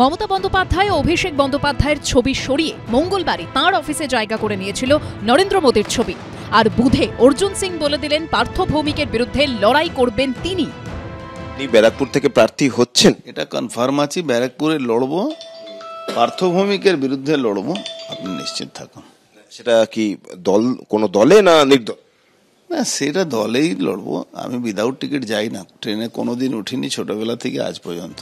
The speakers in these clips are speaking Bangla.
মমতা বন্দ্যোপাধ্যায় ও অভিষেক বন্দ্যোপাধ্যায়ের ছবি সরিয়ে মঙ্গলবারই তাঁর অফিসে জায়গা করে নিয়েছিল নরেন্দ্র মোদীর ছবি। আর বুধে অর্জুন সিং বলে দিলেন পার্থ ভৌমিকের বিরুদ্ধে লড়াই করবেন তিনি। ব্যারাকপুর থেকে প্রার্থী হচ্ছেন, এটা কনফার্ম আছে। ব্যারাকপুরে লড়বো, পার্থ ভৌমিকের বিরুদ্ধে লড়বো, আপনি নিশ্চিত থাকুন। সেটা কি দল, কোনো দলে না নির্দল? না, সেটা দলেই লড়বো। আমি উইদাউট টিকিট যাই না, ট্রেনে কোনোদিন উঠিনি ছোটবেলা থেকে আজ পর্যন্ত।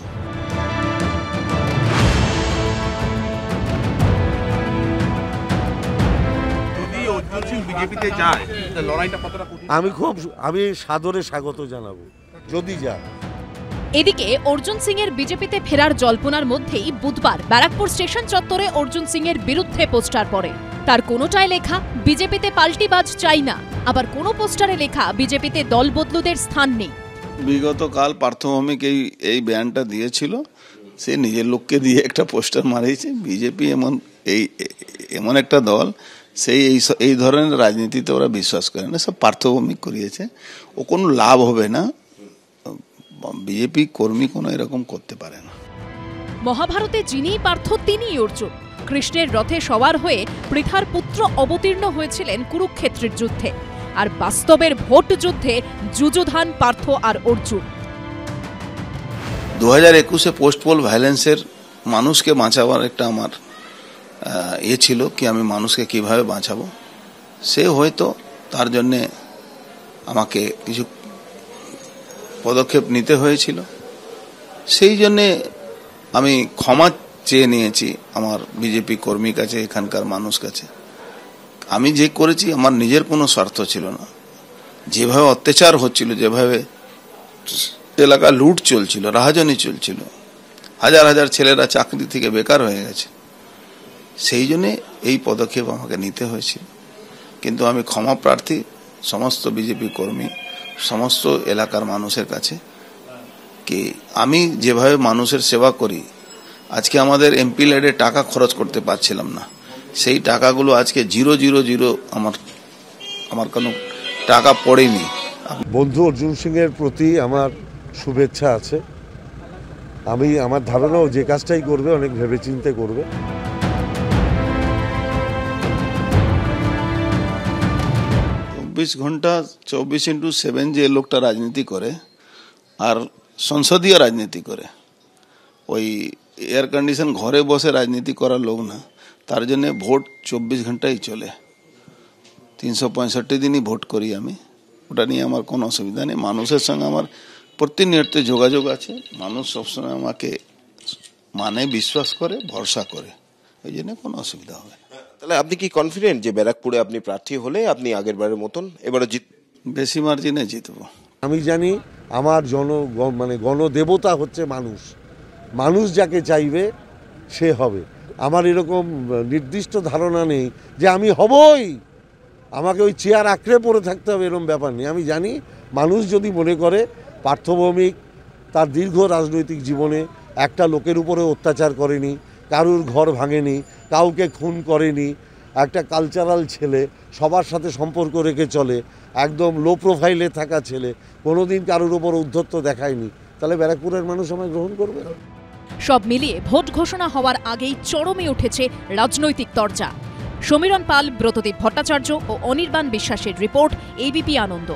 আমি সাদরে স্বাগত জানাবো যদি যায়। এদিকে অর্জুন সিং এর বিজেপিতে ফেরার জল্পনার মধ্যেই বুধবার ব্যারাকপুর স্টেশন চত্বরে অর্জুন সিং এর বিরুদ্ধে পোস্টার পড়ে। তার কোনোটায় লেখা বিজেপিতে পাল্টিবাজ চাই না, আবার কোনো পোস্টারে লেখা বিজেপিতে দল বদলুদের স্থান নেই। বিগত কাল পার্থ ভৌমিক এই ব্যানটা দিয়েছিল, সে নিজের লোককে দিয়ে একটা পোস্টার মারিয়েছে। বিজেপি এমন একটা দল, সেই এই ধরনের রাজনীতিতে ওরা বিশ্বাস করে না, সব পার্থ ভৌমিক করিয়েছে। ও কোনো লাভ হবে না, বিজেপি কর্মী কোনো এরকম করতে পারে না। মহাভারতে যিনিই পার্থ তিনিই অর্জুন। কৃষ্ণের রথে সওয়ার হয়ে পৃথার পুত্র অবতীর্ণ হয়েছিলেন কুরুক্ষেত্রের যুদ্ধে, আর বাস্তবের ভোট যুদ্ধে যুযুধান পার্থ আর অর্জুন। 2021-এ পোস্ট পোল ভায়োলেন্সের মানুষকে বাঁচাবার একটা আমার ছিল কি আমি মানুষকে কিভাবে বাঁচাবো। সে হয়তো তার জন্যে আমাকে কিছু পদক্ষেপ নিতে হয়েছিল, সেই জন্যে আমি ক্ষমা চেয়ে নিয়েছি আমার বিজেপি কর্মীর কাছে, এখানকার মানুষ কাছে। আমি যে করেছি আমার নিজের কোনো স্বার্থ ছিল না। যেভাবে অত্যাচার হচ্ছিল, যেভাবে এলাকা লুট চলছিল, রাহাজানি চলছিল, হাজার হাজার ছেলেরা চাকরি থেকে বেকার হয়ে গেছে, সেই জন্যে এই পদক্ষেপ আমাকে নিতে হয়েছিল। কিন্তু আমি ক্ষমা প্রার্থী সমস্ত বিজেপি কর্মী, সমস্ত এলাকার মানুষের কাছে, কি আমি যেভাবে মানুষের সেবা করি, আজকে আমাদের এমপি ল্যাডে টাকা খরচ করতে পারছিলাম না, সেই টাকাগুলো আজকে 000 আমার কোনো টাকা পড়েনি। বন্ধু অর্জুন সিং এর প্রতি আমার শুভেচ্ছা আছে। আমার ধারণাও যে কাজটাই করবে অনেক ভেবেচিন্তে করবে। ঘন্টা 24x7 যে লোকটা রাজনীতি করে আর সংসদীয় রাজনীতি করে, ওই এয়ার কন্ডিশন ঘরে বসে রাজনীতি করার লোক না। তার জন্য ভোট 24 ঘন্টাই চলে, 365 দিনই ভোট করি আমি। ওটা নিয়ে আমার কোনো অসুবিধা নেই। মানুষের সঙ্গে আমার প্রতিনিয়ত যোগাযোগ আছে। মানুষ সবসময় আমাকে মানে, বিশ্বাস করে, ভরসা করে, ওই জন্য কোনো অসুবিধা হবে না। তাহলে আপনি কি কনফিডেন্ট যে ব্যারাকপুরে আপনি প্রার্থী হলে আপনি আগের বারের মতন এবারে বেশি মার্জিনে জিতবো? আমি জানি আমার গণদেবতা হচ্ছে মানুষ। মানুষ যাকে চাইবে সে হবে। আমার এরকম নির্দিষ্ট ধারণা নেই যে আমি হবই, আমাকে ওই চেয়ার আঁকড়ে পড়ে থাকতে হবে, এরকম ব্যাপার নেই। আমি জানি মানুষ যদি মনে করে পার্থ ভৌমিক তার দীর্ঘ রাজনৈতিক জীবনে একটা লোকের উপরে অত্যাচার করেনি, কারুর ঘর ভাঙেনি, কাউকে খুন করেনি, একটা কালচারাল ছেলে, সবার সাথে সম্পর্ক রেখে চলে, একদম লো প্রোফাইলে থাকা ছেলে, কোনোদিন কারুর উপর উদ্ধত্ত দেখায়নি, তাহলে ব্যারাকপুরের মানুষ আমায় গ্রহণ করবে। সব মিলিয়ে ভোট ঘোষণা হওয়ার আগেই চরমে উঠেছে রাজনৈতিক তরজা। সমীরণ পাল, ব্রতদীপ ভট্টাচার্য ও অনির্বাণ বিশ্বাসের রিপোর্ট, এবিপি আনন্দ।